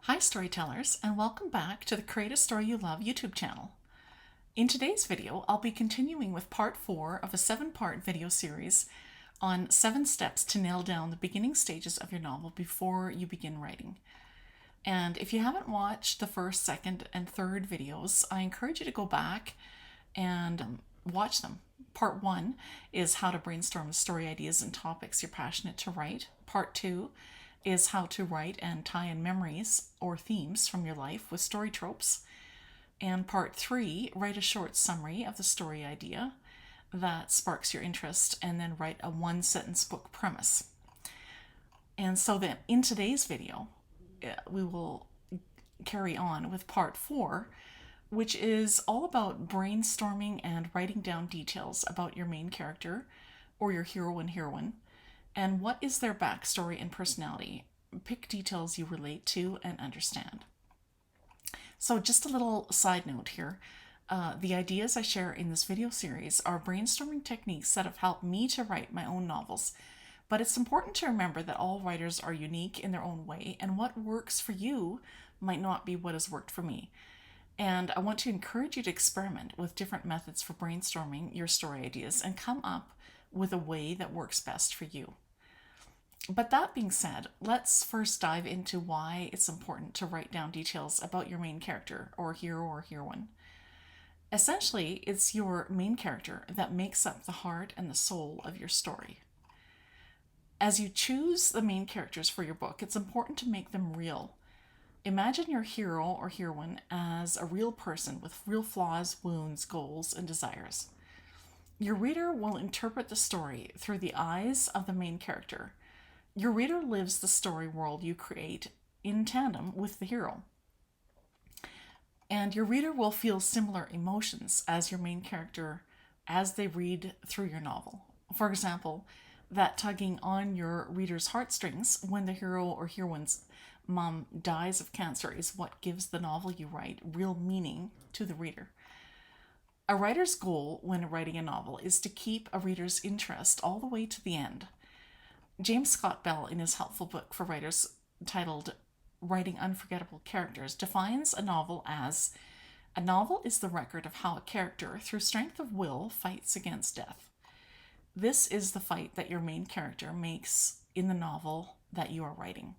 Hi storytellers, and welcome back to the Create a Story You Love YouTube channel. In today's video, I'll be continuing with part 4 of a 7-part video series on 7 steps to nail down the beginning stages of your novel before you begin writing. And if you haven't watched the first, second, and third videos, I encourage you to go back and watch them. Part 1 is how to brainstorm story ideas and topics you're passionate to write. Part 2 is how to write and tie in memories or themes from your life with story tropes. And part 3, write a short summary of the story idea that sparks your interest, and then write a 1-sentence book premise. And so then in today's video, we will carry on with part 4, which is all about brainstorming and writing down details about your main character or your hero and heroine, and what is their backstory and personality. Pick details you relate to and understand. So just a little side note here. The ideas I share in this video series are brainstorming techniques that have helped me to write my own novels. But it's important to remember that all writers are unique in their own way, and what works for you might not be what has worked for me. And I want to encourage you to experiment with different methods for brainstorming your story ideas and come up with a way that works best for you. But that being said, let's first dive into why it's important to write down details about your main character or hero or heroine. Essentially, it's your main character that makes up the heart and the soul of your story. As you choose the main characters for your book, it's important to make them real. Imagine your hero or heroine as a real person with real flaws, wounds, goals, and desires. Your reader will interpret the story through the eyes of the main character. Your reader lives the story world you create in tandem with the hero. And your reader will feel similar emotions as your main character as they read through your novel. For example, that tugging on your reader's heartstrings when the hero or heroine's mom dies of cancer is what gives the novel you write real meaning to the reader. A writer's goal when writing a novel is to keep a reader's interest all the way to the end. James Scott Bell, in his helpful book for writers titled Writing Unforgettable Characters, defines a novel as a novel is the record of how a character, through strength of will, fights against death. This is the fight that your main character makes in the novel that you are writing.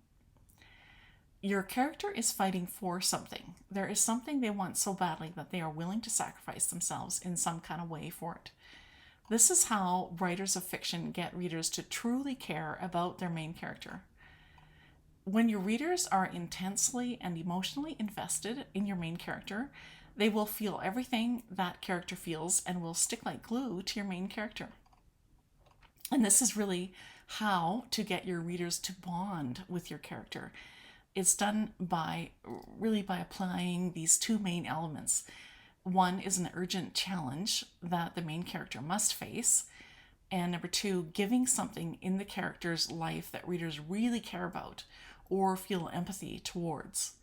Your character is fighting for something. There is something they want so badly that they are willing to sacrifice themselves in some kind of way for it. This is how writers of fiction get readers to truly care about their main character. When your readers are intensely and emotionally invested in your main character, they will feel everything that character feels and will stick like glue to your main character. And this is really how to get your readers to bond with your character. It's done by applying these 2 main elements. One is an urgent challenge that the main character must face. And number 2, giving something in the character's life that readers really care about or feel empathy towards.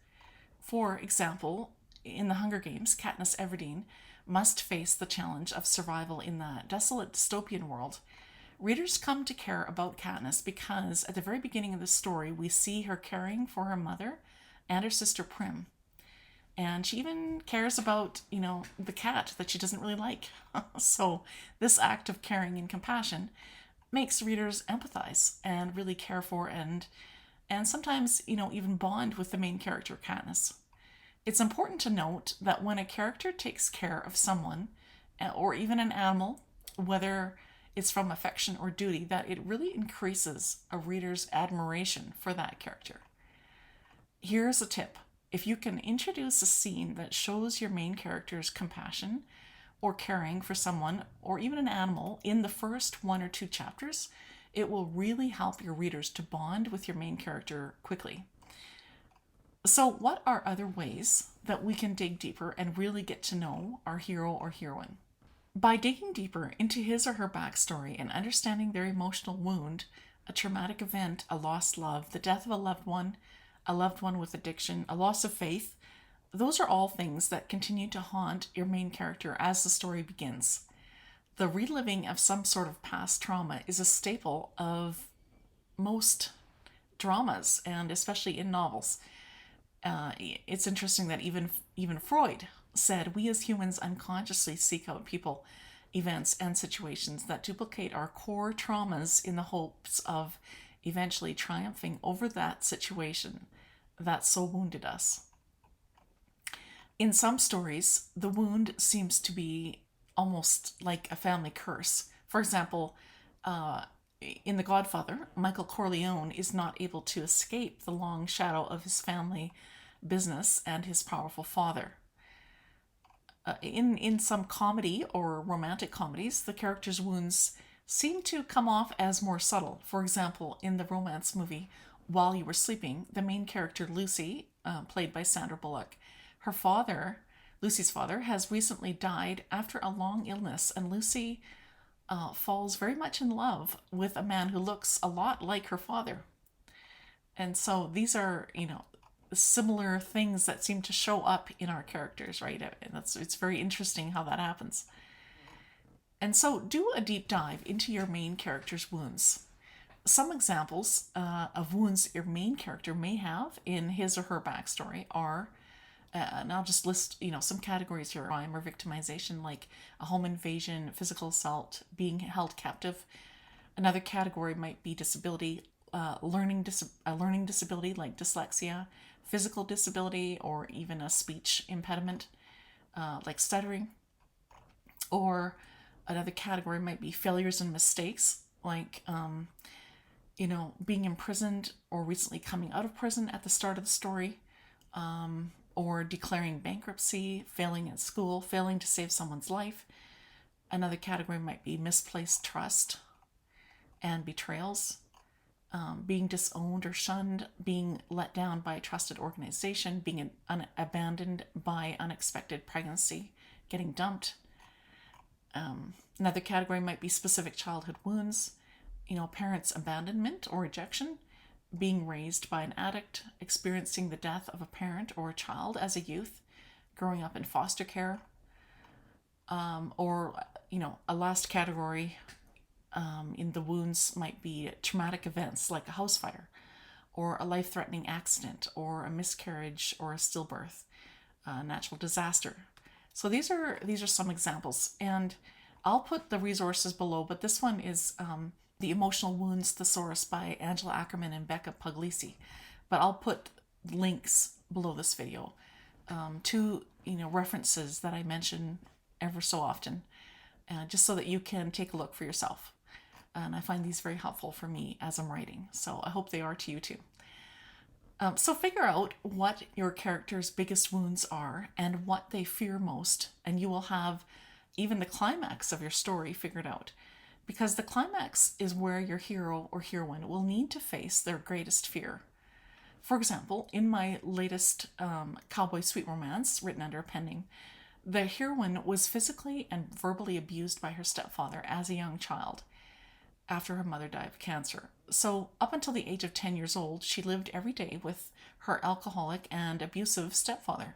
For example, in the Hunger Games, Katniss Everdeen must face the challenge of survival in the desolate dystopian world. Readers come to care about Katniss because at the very beginning of the story, we see her caring for her mother and her sister Prim. And she even cares about, the cat that she doesn't really like. So this act of caring and compassion makes readers empathize and really care for and sometimes, even bond with the main character, Katniss. It's important to note that when a character takes care of someone, or even an animal, whether it's from affection or duty, that it really increases a reader's admiration for that character. Here's a tip. If you can introduce a scene that shows your main character's compassion or caring for someone or even an animal in the first 1 or 2 chapters, it will really help your readers to bond with your main character quickly. So what are other ways that we can dig deeper and really get to know our hero or heroine? By digging deeper into his or her backstory and understanding their emotional wound, a traumatic event, a lost love, the death of a loved one with addiction, a loss of faith, those are all things that continue to haunt your main character as the story begins. The reliving of some sort of past trauma is a staple of most dramas, and especially in novels. It's interesting that even Freud said we as humans unconsciously seek out people, events, and situations that duplicate our core traumas in the hopes of eventually triumphing over that situation that so wounded us. In some stories, the wound seems to be almost like a family curse. For example, in The Godfather, Michael Corleone is not able to escape the long shadow of his family business and his powerful father. In some comedy or romantic comedies, the character's wounds seem to come off as more subtle. For example, in the romance movie While You Were Sleeping, the main character Lucy, played by Sandra Bullock, her father, Lucy's father, has recently died after a long illness, and Lucy falls very much in love with a man who looks a lot like her father. And so these are, similar things that seem to show up in our characters, right? And it's very interesting how that happens. And so do a deep dive into your main character's wounds. Some examples of wounds your main character may have in his or her backstory are, and I'll just list, some categories here: crime or victimization, like a home invasion, physical assault, being held captive. Another category might be disability, learning disability like dyslexia, physical disability, or even a speech impediment like stuttering. Or another category might be failures and mistakes, like being imprisoned or recently coming out of prison at the start of the story, or declaring bankruptcy, failing at school, failing to save someone's life. Another category might be misplaced trust and betrayals, being disowned or shunned, being let down by a trusted organization, being abandoned by unexpected pregnancy, getting dumped. Another category might be specific childhood wounds, parents' abandonment or rejection, being raised by an addict, experiencing the death of a parent or a child as a youth, growing up in foster care, or, a last category in the wounds might be traumatic events like a house fire, or a life-threatening accident, or a miscarriage, or a stillbirth, a natural disaster. So these are some examples, and I'll put the resources below, but this one is The Emotional Wounds Thesaurus by Angela Ackerman and Becca Puglisi. But I'll put links below this video to references that I mention ever so often, just so that you can take a look for yourself. And I find these very helpful for me as I'm writing, so I hope they are to you too. So figure out what your character's biggest wounds are and what they fear most, and you will have even the climax of your story figured out. Because the climax is where your hero or heroine will need to face their greatest fear. For example, in my latest cowboy sweet romance, written under a pen name, the heroine was physically and verbally abused by her stepfather as a young child after her mother died of cancer. So up until the age of 10 years old, she lived every day with her alcoholic and abusive stepfather.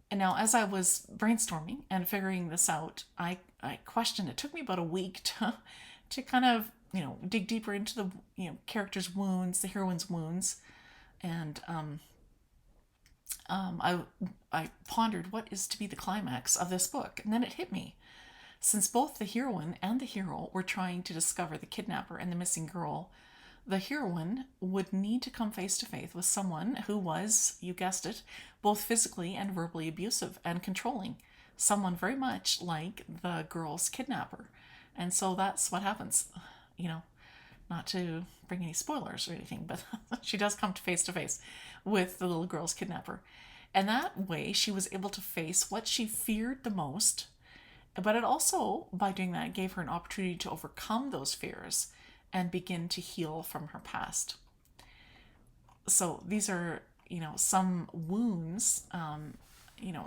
And now, as I was brainstorming and figuring this out, I questioned. It took me about a week to kind of dig deeper into the character's wounds, the heroine's wounds, and I pondered what is to be the climax of this book, and then it hit me. Since both the heroine and the hero were trying to discover the kidnapper and the missing girl, the heroine would need to come face to face with someone who was, you guessed it, both physically and verbally abusive and controlling. Someone very much like the girl's kidnapper. And so that's what happens. Not to bring any spoilers or anything, but she does come face to face with the little girl's kidnapper. And that way she was able to face what she feared the most. But it also, by doing that, gave her an opportunity to overcome those fears and begin to heal from her past. So these are, some wounds,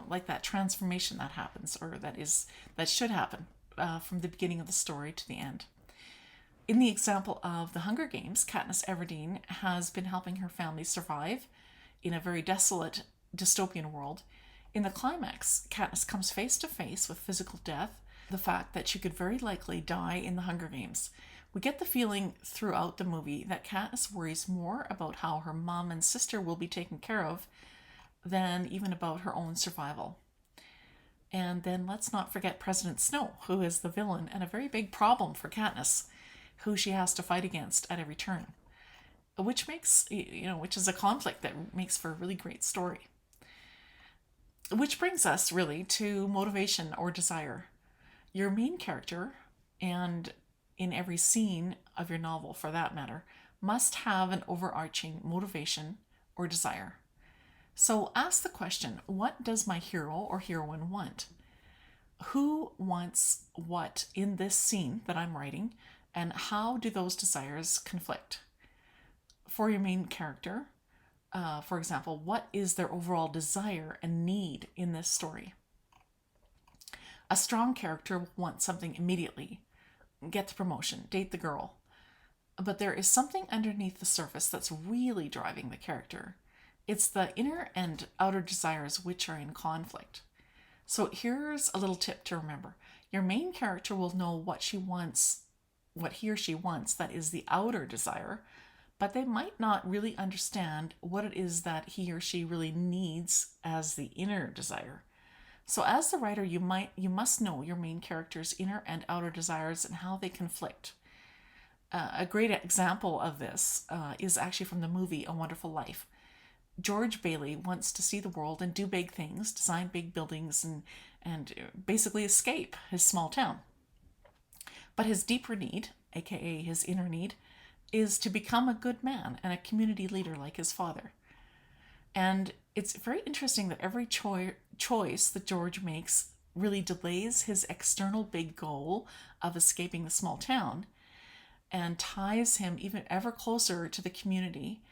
like that transformation that happens, or that should happen from the beginning of the story to the end. In the example of the Hunger Games, Katniss Everdeen has been helping her family survive in a very desolate dystopian world. In the climax, Katniss comes face to face with physical death, the fact that she could very likely die in the Hunger Games. We get the feeling throughout the movie that Katniss worries more about how her mom and sister will be taken care of than even about her own survival. And then let's not forget President Snow, who is the villain and a very big problem for Katniss, who she has to fight against at every turn, which makes, which is a conflict that makes for a really great story. Which brings us really to motivation or desire. Your main character, and in every scene of your novel for that matter, must have an overarching motivation or desire. So ask the question, what does my hero or heroine want? Who wants what in this scene that I'm writing, and how do those desires conflict? For your main character, for example, what is their overall desire and need in this story? A strong character wants something immediately. Get the promotion, date the girl. But there is something underneath the surface that's really driving the character. It's the inner and outer desires which are in conflict. So here's a little tip to remember. Your main character will know what she wants, what he or she wants, that is the outer desire, but they might not really understand what it is that he or she really needs as the inner desire. So as the writer, you must know your main character's inner and outer desires and how they conflict. A great example of this is actually from the movie A Wonderful Life. George Bailey wants to see the world and do big things, design big buildings, and basically escape his small town. But his deeper need, aka his inner need, is to become a good man and a community leader like his father. And it's very interesting that every choice that George makes really delays his external big goal of escaping the small town and ties him even ever closer to the community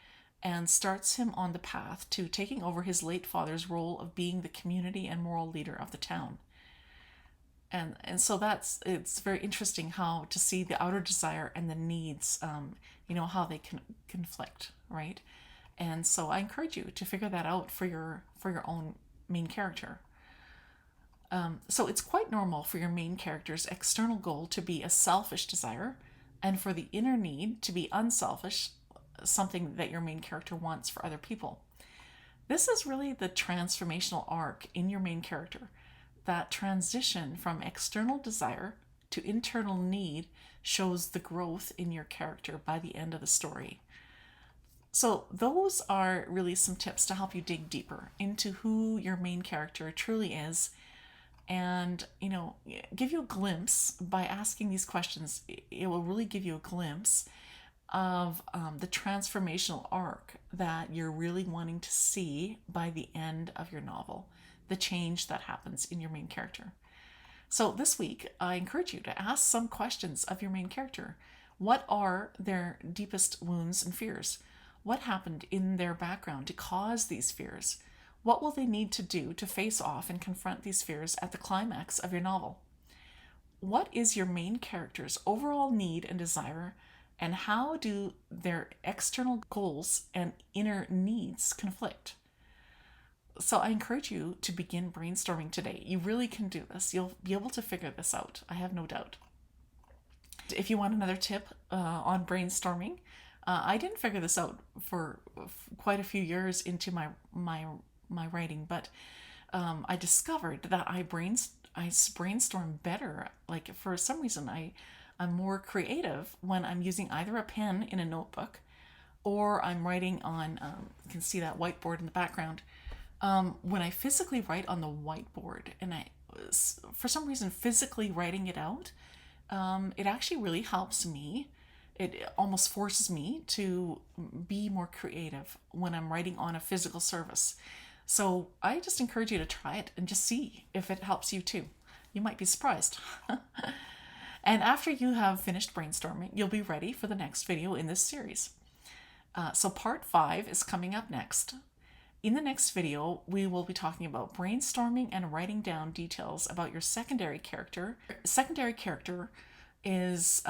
and starts him on the path to taking over his late father's role of being the community and moral leader of the town. And so it's very interesting how to see the outer desire and the needs, how they can conflict, right? And so I encourage you to figure that out for your own main character. So it's quite normal for your main character's external goal to be a selfish desire, and for the inner need to be unselfish, something that your main character wants for other people. This is really the transformational arc in your main character. That transition from external desire to internal need shows the growth in your character by the end of the story. So those are really some tips to help you dig deeper into who your main character truly is, and give you a glimpse by asking these questions. It will really give you a glimpse of the transformational arc that you're really wanting to see by the end of your novel, the change that happens in your main character. So this week, I encourage you to ask some questions of your main character. What are their deepest wounds and fears? What happened in their background to cause these fears? What will they need to do to face off and confront these fears at the climax of your novel? What is your main character's overall need and desire, and how do their external goals and inner needs conflict? So I encourage you to begin brainstorming today. You really can do this. You'll be able to figure this out, I have no doubt. If you want another tip on brainstorming, I didn't figure this out for quite a few years into my writing, but I discovered that I brainstorm better. Like, for some reason, I'm more creative when I'm using either a pen in a notebook, or I'm writing on, you can see that whiteboard in the background. When I physically write on the whiteboard, and for some reason, physically writing it out, it actually really helps me. It almost forces me to be more creative when I'm writing on a physical surface. So I just encourage you to try it and just see if it helps you too. You might be surprised. And after you have finished brainstorming, you'll be ready for the next video in this series. So part 5 is coming up next. In the next video, we will be talking about brainstorming and writing down details about your secondary character. Secondary character is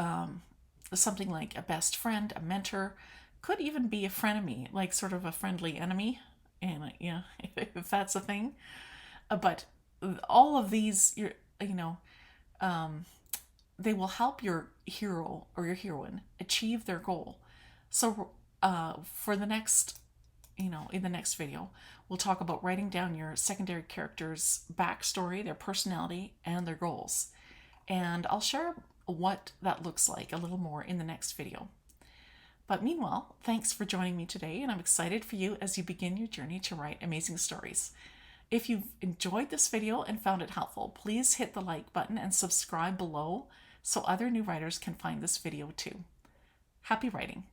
something like a best friend, a mentor, could even be a frenemy, like sort of a friendly enemy, and if that's a thing. But all of these, they will help your hero or your heroine achieve their goal. So for the next in the next video, we'll talk about writing down your secondary character's backstory, their personality, and their goals. And I'll share what that looks like a little more in the next video. But meanwhile, thanks for joining me today, and I'm excited for you as you begin your journey to write amazing stories. If you've enjoyed this video and found it helpful, please hit the like button and subscribe below so other new writers can find this video too. Happy writing!